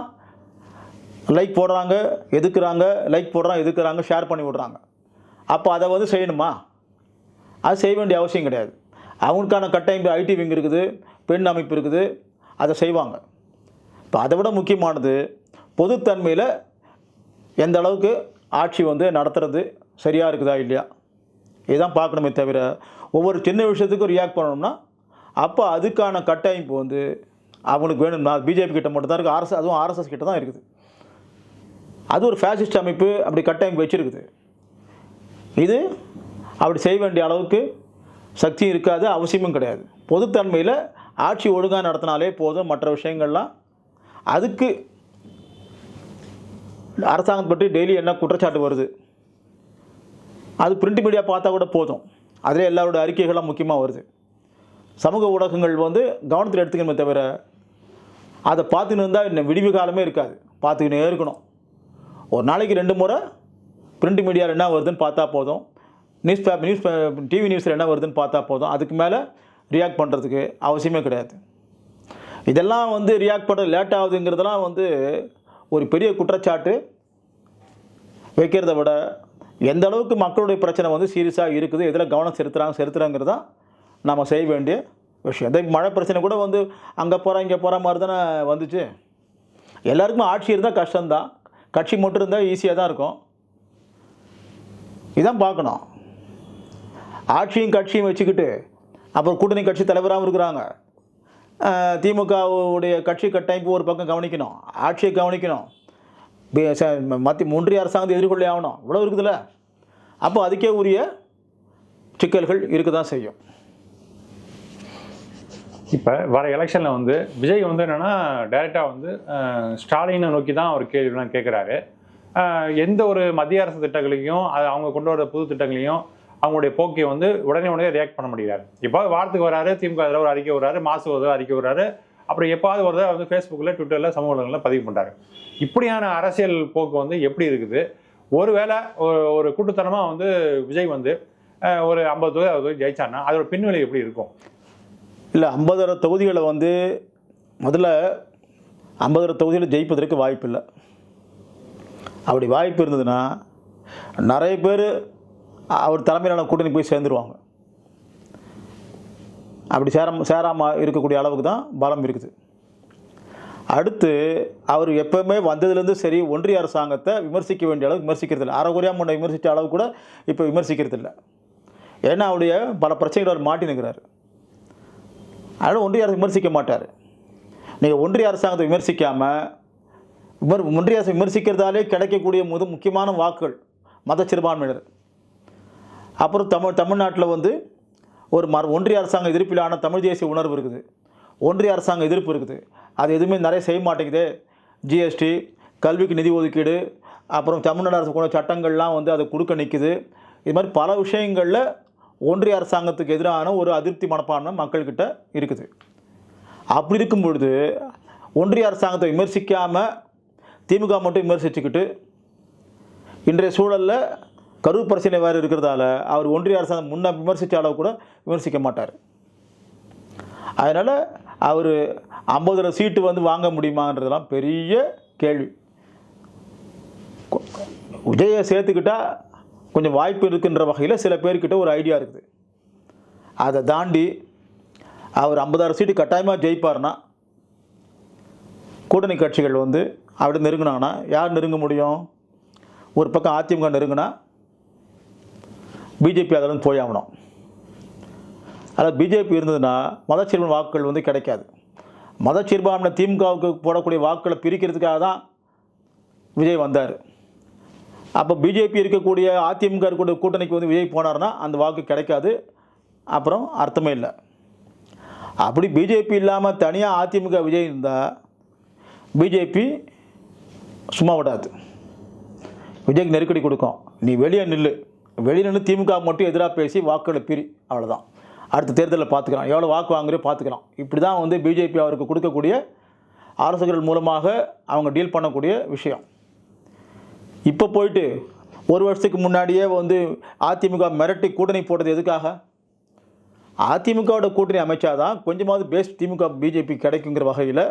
லைக் போடுறாங்க, எதுக்குறாங்க, ஷேர் பண்ணி விடுறாங்க. அப்போ அதை வந்து செய்யணுமா? அது செய்ய வேண்டிய அவசியம் கிடையாது. அவங்களுக்கான கட்டமைப்பு ஐடி விங் இருக்குது, பெண் அமைப்பு இருக்குது, அதை செய்வாங்க. இப்போ அதை விட முக்கியமானது பொதுத்தன்மையில் எந்த அளவுக்கு ஆட்சி வந்து நடத்துறது சரியாக இருக்குதா இல்லையா, இதுதான் பார்க்கணுமே தவிர ஒவ்வொரு சின்ன விஷயத்துக்கும் ரியாக்ட் பண்ணணும்னா அப்போ அதுக்கான கட்டமைப்பு வந்து அவங்களுக்கு வேணும்னா பிஜேபி கிட்ட மட்டும் தான் இருக்குது. அதுவும் ஆர்எஸ்எஸ் கிட்ட தான் இருக்குது. அது ஒரு ஃபேசிஸ்ட் அமைப்பு அப்படி கட்டமைப்பு வச்சுருக்குது. இது அப்படி செய்ய வேண்டிய அளவுக்கு சக்தி இருக்காது, அவசியமும் கிடையாது. பொதுத்தன்மையில் ஆட்சி ஒழுங்காக நடத்தினாலே போதும். மற்ற விஷயங்கள்லாம் அதுக்கு அரசாங்கத்தை பற்றி டெய்லி என்ன குற்றச்சாட்டு வருது அது பிரிண்ட் மீடியா பார்த்தா கூட போதும். அதில் எல்லாரோட அறிக்கைகள்லாம் முக்கியமாக வருது. சமூக ஊடகங்கள் வந்து கவனத்தில் எடுத்துக்கணுமே தவிர அதை பார்த்துன்னு இருந்தால் இன்னும் விடிவு காலமே இருக்காது. பார்த்துக்கினே இருக்கணும். ஒரு நாளைக்கு 2 முறை பிரிண்ட் மீடியாவில் என்ன வருதுன்னு பார்த்தா போதும், டிவி நியூஸில் என்ன வருதுன்னு பார்த்தா போதும். அதுக்கு மேலே ரியாக்ட் பண்ணுறதுக்கு அவசியமே கிடையாது. இதெல்லாம் வந்து ரியாக்ட் பண்ணுறது லேட் ஆகுதுங்கிறதெல்லாம் வந்து ஒரு பெரிய குற்றச்சாட்டு வைக்கிறத விட எந்த அளவுக்கு மக்களுடைய பிரச்சனை வந்து சீரியஸாக இருக்குது, எதில் கவனம் செலுத்துகிறாங்கிறது தான் நம்ம செய்ய வேண்டிய விஷயம். இந்த மழை பிரச்சனை கூட வந்து அங்கே இங்கே போகிற மாதிரி தானே வந்துச்சு. எல்லாருக்குமே ஆட்சி இருந்தால் கஷ்டம்தான், கட்சி மட்டும் இருந்தால் ஈஸியாக தான் இருக்கும். இதான் பார்க்கணும். ஆட்சியும் கட்சியும் வச்சுக்கிட்டு அப்புறம் கூட்டணி கட்சி தலைவராகவும் இருக்கிறாங்க. திமுகவுடைய கட்சி கட்டமைப்பு ஒரு பக்கம் கவனிக்கணும், ஆட்சியை கவனிக்கணும், ஒன்றிய அரசாங்கத்தை எதிர்கொள்ளே ஆகணும். இவ்வளோ இருக்குதுல்ல. அப்போ அதுக்கே உரிய சிக்கல்கள் இருக்க தான் செய்யும். இப்போ வர எலெக்ஷனில் வந்து விஜய் வந்து என்னென்னா டைரெக்டாக வந்து ஸ்டாலினை நோக்கி தான் அவர் கேள்விலாம் கேட்குறாரு. எந்த ஒரு மத்திய அரசு திட்டங்களையும் அவங்க கொண்டு வர புது திட்டங்களையும் அவங்களுடைய போக்கை வந்து உடனே ரியாக்ட் பண்ண முடியாது. எப்போது வாரத்துக்கு வராரு, திமுக ஒரு அறிக்கை வர்றாரு, மாதம் அறிக்கை வர்றாரு, அப்புறம் எப்பாவது ஒரு வந்து ஃபேஸ்புக்கில், ட்விட்டரில், சமூக ஊடகங்களில் பதிவு பண்ணுறாரு. இப்படியான அரசியல் போக்கு வந்து எப்படி இருக்குது? ஒருவேளை ஒரு கூட்டுத்தனமாக வந்து விஜய் வந்து ஒரு 50 தொகுதி 60 தொகுதி ஜெயிச்சான்னா அதோட பின்விலை எப்படி இருக்கும்? இல்லை, 50 தொகுதிகளை வந்து முதல்ல 50 தொகுதியில் ஜெயிப்பதற்கு வாய்ப்பு இல்லை. அப்படி வாய்ப்பு இருந்ததுன்னா நிறைய பேர் அவர் தலைமையிலான கூட்டணி போய் சேர்ந்துருவாங்க. அப்படி சேராமல் இருக்கக்கூடிய அளவுக்கு தான் பலம் இருக்குது. அடுத்து அவர் எப்போவுமே வந்ததுலேருந்து சரி ஒன்றிய அரசாங்கத்தை விமர்சிக்க வேண்டிய அளவுக்கு விமர்சிக்கிறதில்ல. அரைகுறையாக முன்ன விமர்சித்த அளவு கூட இப்போ விமர்சிக்கிறதில்ல. ஏன்னா அவருடைய பல பிரச்சனைகள் அவர் மாட்டினுக்கிறார். அதனால் ஒன்றிய அரசு விமர்சிக்க மாட்டார். நீங்கள் ஒன்றிய அரசாங்கத்தை விமர்சிக்காமல் ஒன்றிய அரசு விமர்சிக்கிறதாலே கிடைக்கக்கூடிய முக்கியமான வாக்குகள் மத சிறுபான்மையினர். அப்புறம் தமிழ்நாட்டில் வந்து ஒரு ஒன்றிய அரசாங்க எதிர்ப்பிலான தமிழ் தேசிய உணர்வு இருக்குது, ஒன்றிய அரசாங்க எதிர்ப்பு இருக்குது. அது எதுவுமே நிறைய செய்ய மாட்டேங்குது, ஜிஎஸ்டி, கல்விக்கு நிதி ஒதுக்கீடு, அப்புறம் தமிழ்நாடு அரசு கூட சட்டங்கள்லாம் வந்து அதை கொடுக்க நிற்குது. இது மாதிரி பல விஷயங்களில் ஒன்றிய அரசாங்கத்துக்கு எதிரான ஒரு அதிருப்தி மனப்பான்மை மக்கள்கிட்ட இருக்குது. அப்படி இருக்கும் பொழுது ஒன்றிய அரசாங்கத்தை விமர்சிக்காமல் திமுக மட்டும் விமர்சிச்சுக்கிட்டு இன்றைய சூழலில் கரூர் பிரச்சனை வேறு இருக்கிறதால அவர் ஒன்றிய அரசாங்கம் முன்ன விமர்சித்த அளவு கூட விமர்சிக்க மாட்டார். அதனால் அவர் 50 சீட்டு வந்து வாங்க முடியுமான்றதெல்லாம் பெரிய கேள்வி. விஜயை சேர்த்துக்கிட்டால் கொஞ்சம் வாய்ப்பு இருக்குன்ற வகையில் சில பேர்கிட்ட ஒரு ஐடியா இருக்குது. அதை தாண்டி அவர் 56 சீட்டு கட்டாயமாக ஜெயிப்பார்னா கூட்டணி கட்சிகள் வந்து அப்படி நெருங்கினாங்கன்னா யார் நெருங்க முடியும்? ஒரு பக்கம் அதிமுக நெருங்கினா பிஜேபி அதில் போய் ஆகணும். அதாவது பிஜேபி இருந்ததுன்னா மதச்சிறுபான்மை வாக்குகள் வந்து கிடைக்காது. மதச்சிறுபான்மை திமுகவுக்கு போடக்கூடிய வாக்குகளை பிரிக்கிறதுக்காக தான் விஜய் வந்தார். அப்போ பிஜேபி இருக்கக்கூடிய அதிமுக இருக்கக்கூடிய கூட்டணிக்கு வந்து விஜய் போனார்னா அந்த வாக்கு கிடைக்காது, அப்புறம் அர்த்தமே இல்லை. அப்படி பிஜேபி இல்லாமல் தனியாக அதிமுக விஜய் இருந்தால் பிஜேபி சும்மா விடாது, விஜய்க்கு நெருக்கடி கொடுக்கும். நீ வெளியே நின்று திமுக மட்டும் எதிராக பேசி வாக்குகளை பிரி, அவ்வளோதான். அடுத்த தேர்தலில் பார்த்துக்கலாம், எவ்வளோ வாக்கு வாங்குறே பார்த்துக்கலாம். இப்படி தான் வந்து பிஜேபி அவருக்கு கொடுக்கக்கூடிய ஆலோசகர்கள் மூலமாக அவங்க டீல் பண்ணக்கூடிய விஷயம். இப்போ போயிட்டு ஒரு வருஷத்துக்கு முன்னாடியே வந்து அதிமுக மிரட்டி கூட்டணி போட்டது எதுக்காக? அதிமுகவோட கூட்டணி அமைச்சாதான் கொஞ்சமாவது பேஸ் திமுக பிஜேபி கிடைக்குங்கிற வகையில்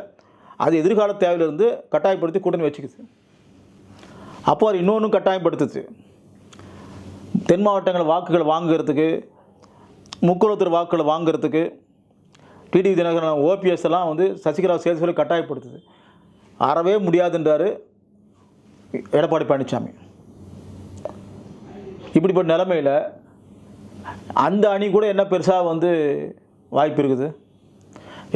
அது எதிர்கால தேவையிலிருந்து கட்டாயப்படுத்தி கூட்டணி வச்சுக்குது. அப்போ அது இன்னொன்று கட்டாயப்படுத்துது. தென் மாவட்டங்கள் வாக்குகள் வாங்குறதுக்கு, முக்குளத்தூர் வாக்குகளை வாங்குறதுக்கு டிடிவி தினகரன் ஓபிஎஸ் எல்லாம் வந்து சசிகலா சேர்த்து சொல்லி கட்டாயப்படுத்துது. அறவே முடியாதுன்றார் எடப்பாடி பழனிசாமி. இப்படிப்பட்ட நிலைமையில் அந்த அணி கூட என்ன பெருசாக வந்து வாய்ப்பு இருக்குது?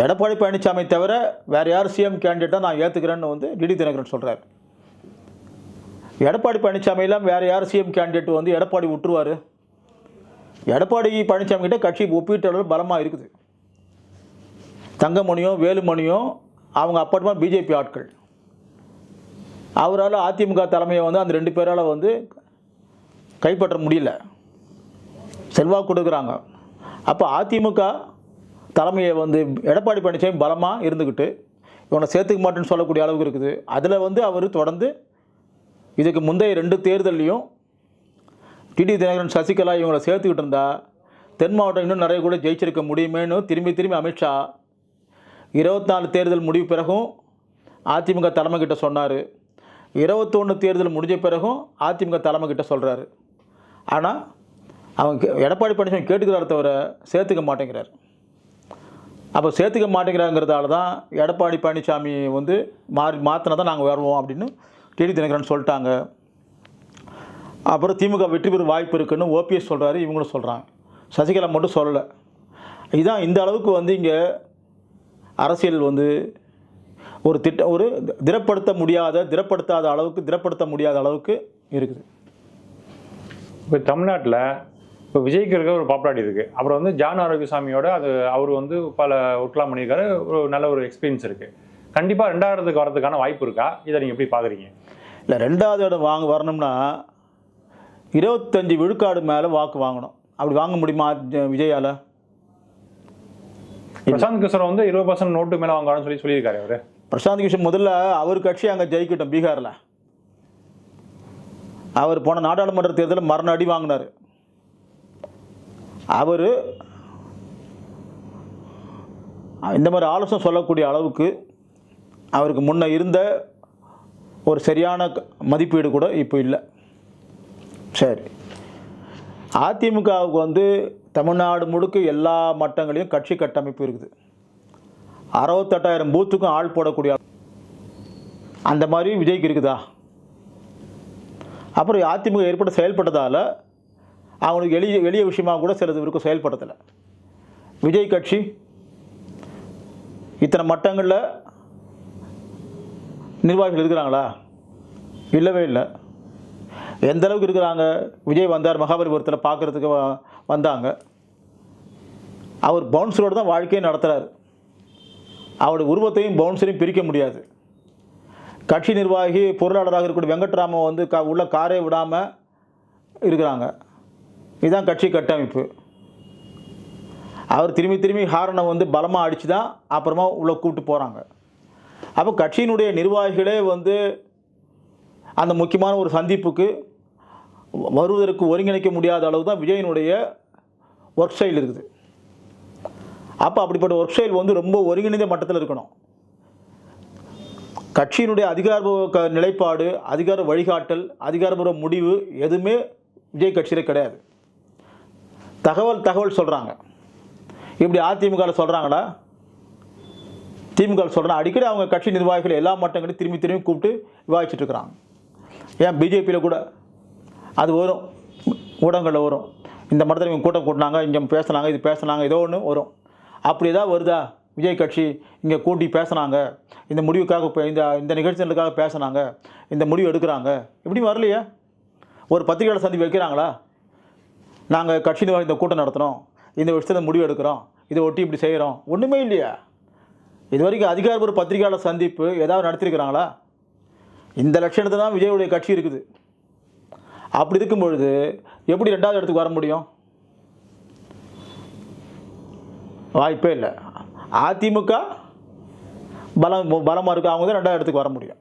எடப்பாடி பழனிசாமி தவிர வேறு யார் சிஎம் கேண்டிடேட்டாக நான் ஏற்றுக்கிறேன்னு வந்து டிடிவி தினகரன் சொல்கிறார். எடப்பாடி பழனிசாமியெல்லாம் வேறு யார் சிஎம் கேண்டிடேட் வந்து எடப்பாடி விட்டுருவார்? எடப்பாடி பழனிசாமி கிட்ட கட்சி ஒப்பீட்டளவு பலமாக இருக்குது. தங்கமணியோ வேலுமணியோ அவங்க அப்பாட்டமா பிஜேபி ஆட்கள். அவரால் அதிமுக தலைமையை வந்து அந்த 2 பேரால் வந்து கைப்பற்ற முடியல, செல்வாக்கு கொடுக்குறாங்க. அப்போ அதிமுக தலைமையை வந்து எடப்பாடி பழனிசாமி பலமாக இருந்துக்கிட்டு இவனை சேர்த்துக்க மாட்டேன்னு சொல்லக்கூடிய அளவுக்கு இருக்குது. அதில் வந்து அவர் தொடர்ந்து இதுக்கு முந்தைய 2 தேர்தல்லையும் டிடிவி தினகரன் சசிகலா இவங்களை சேர்த்துக்கிட்டு இருந்தால் தென் மாவட்டம் இன்னும் நிறைய கூட ஜெயிச்சிருக்க முடியுமேனு திரும்பி அமித்ஷா 24 தேர்தல் முடிவு பிறகும் அதிமுக தலைமை கிட்ட சொன்னார். 21 தேர்தல் முடிஞ்ச பிறகும் அதிமுக தலைமை கிட்ட சொல்கிறாரு. ஆனால் அவங்க எடப்பாடி பழனிசாமி கேட்டுக்கிறார தவிர சேர்த்துக்க மாட்டேங்கிறார். அப்போ சேர்த்துக்க மாட்டேங்கிறாங்கிறதால தான் எடப்பாடி பழனிசாமி வந்து மாற்றினா தான் நாங்கள் வருவோம் அப்படின்னு டிடி தினகரன் சொல்லிட்டாங்க. அப்புறம் திமுக வெற்றி பெற வாய்ப்பு இருக்குன்னு ஓபிஎஸ் சொல்கிறாரு, இவங்களும் சொல்கிறாங்க. சசிகலா மட்டும் சொல்லலை. இதுதான் இந்த அளவுக்கு வந்து இங்கே அரசியல் வந்து ஒரு திடப்படுத்த முடியாத அளவுக்கு இருக்குது. இப்போ தமிழ்நாட்டில் இப்போ விஜய்க்கு இருக்க ஒரு பாப்புலாரிட்டி இருக்குது. அப்புறம் வந்து ஜான் ஆரோக்கியசாமியோட அவர் வந்து பல ஒர்க்லாம் பண்ணியிருக்காரு, ஒரு நல்ல ஒரு எக்ஸ்பீரியன்ஸ் இருக்குது. கண்டிப்பாக 2வது வரதுக்கான வாய்ப்பு இருக்கா? இதை நீங்கள் எப்படி பார்க்குறீங்க? இல்லை, 2வது இடம் வரணும்னா 25 விழுக்காடு மேலே வாக்கு வாங்கணும். அப்படி வாங்க முடியுமா விஜயால்? பிரசாந்த் கிஷோர் வந்து 20% நோட்டு மேலே வாங்கணும்னு சொல்லியிருக்காரு அவர். பிரசாந்த் கிஷோர் முதல்ல அவர் கட்சி அங்கே ஜெயிக்கட்டும். பீகாரில் அவர் போன நாடாளுமன்ற தேர்தலில் மரண அடி வாங்கினார். அவர் இந்த மாதிரி ஆலோசனை சொல்லக்கூடிய அளவுக்கு அவருக்கு முன்ன இருந்த ஒரு சரியான மதிப்பீடு கூட இப்போ இல்லை. சரி, அதிமுகவுக்கு வந்து தமிழ்நாடு முழுக்க எல்லா மட்டங்களையும் கட்சி கட்டமைப்பு இருக்குது. 68,000 பூத்துக்கும் ஆள் போடக்கூடிய அந்த மாதிரி விஜய்க்கு இருக்குதா? அப்புறம் அதிமுக செயல்பட்டதால் அவங்களுக்கு எளிய விஷயமாக கூட சிலது இருக்கும் செயல்படுத்தலை. விஜய் கட்சி இத்தனை மட்டங்களில் நிர்வாகிகள் இருக்கிறாங்களா? இல்லவே இல்லை. எந்த அளவுக்கு இருக்கிறாங்க? விஜய் வந்தார், மகாபலிபுரத்தில் பார்க்குறதுக்கு வந்தாங்க. அவர் பவுன்சரோடு தான் வாழ்க்கையை நடத்துகிறார். அவருடைய உருவத்தையும் பவுன்சரையும் பிரிக்க முடியாது. கட்சி நிர்வாகி பொருளாளராக இருக்கக்கூடிய வெங்கட்ராமன் வந்து உள்ள காரே விடாமல் இருக்கிறாங்க. இதுதான் கட்சி கட்டமைப்பு. அவர் திரும்பி திரும்பி ஹாரனை வந்து பலமாக அடித்து தான் அப்புறமா உள்ளே கூப்பிட்டு போகிறாங்க. அப்போ கட்சியினுடைய நிர்வாகிகளே வந்து அந்த முக்கியமான ஒரு சந்திப்புக்கு வருவதற்கு ஒருங்கிணைக்க முடியாத அளவு தான் விஜயனுடைய ஒர்க் ஸ்டைல் இருக்குது. அப்போ அப்படிப்பட்ட ஒர்க் ஸ்டைல் வந்து ரொம்ப ஒருங்கிணைந்த மட்டத்தில் இருக்கணும். கட்சியினுடைய அதிகாரபூர்வ நிலைப்பாடு, அதிகார வழிகாட்டல், அதிகாரபூர்வ முடிவு எதுவுமே விஜய் கட்சியில் கிடையாது. தகவல் சொல்கிறாங்க. இப்படி அதிமுகவில் சொல்கிறாங்களா? திமுக சொல்கிறாங்க. அடிக்கடி அவங்க கட்சி நிர்வாகிகள் எல்லா மட்டங்களையும் திரும்பி திரும்பி கூப்பிட்டு விவாதிச்சுட்டு இருக்கிறாங்க. ஏன் பிஜேபியில் கூட அது வரும், ஊடகங்களில் வரும். இந்த மட்டத்தில் இவங்க கூட்டம் கூட்டினாங்க, இங்கே பேசினாங்க, இது பேசினாங்க, ஏதோ ஒன்று வரும். அப்படி ஏதாவது வருதா? விஜய் கட்சி இங்கே கூட்டி பேசினாங்க, இந்த முடிவுக்காக இந்த நிகழ்ச்சிகளுக்காக பேசினாங்க, இந்த முடிவு எடுக்கிறாங்க, இப்படி வரலையே. ஒரு பத்திரிகையாளர் சந்திப்பு வைக்கிறாங்களா? நாங்கள் கட்சி நிர்வாகி இந்த கூட்டம் நடத்துகிறோம், இந்த விஷயத்தில் முடிவு எடுக்கிறோம், இதை ஒட்டி இப்படி செய்கிறோம், ஒன்றுமே இல்லையா? இது வரைக்கும் அதிகாரப்பூர்வ பத்திரிகையாளர் சந்திப்பு ஏதாவது நடத்திருக்கிறாங்களா? இந்த லட்சணத்தை தான் விஜயுடைய கட்சி இருக்குது. அப்படி இருக்கும் பொழுது எப்படி 2வது இடத்துக்கு வர முடியும்? வாய்ப்பே இல்லை. அதிமுக பலமாக இருக்குது, அவங்க தான் 2வது இடத்துக்கு வர முடியும்.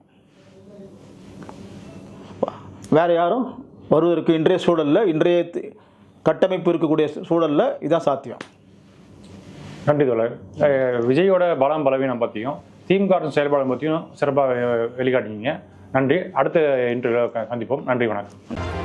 வேறு யாரும் வருவதற்கு இன்றைய சூழலில், இன்றைய கட்டமைப்பு இருக்கக்கூடிய சூழலில் இதுதான் சாத்தியம். நன்றி தோழர். விஜயோட பலம் பலவீனம் பற்றியும் திமுக செயல்பாடு பற்றியும் சிறப்பாக வெளிக்காட்டிங்க. நன்றி. அடுத்த இன்டர்வியூவில் சந்திப்போம். நன்றி, வணக்கம்.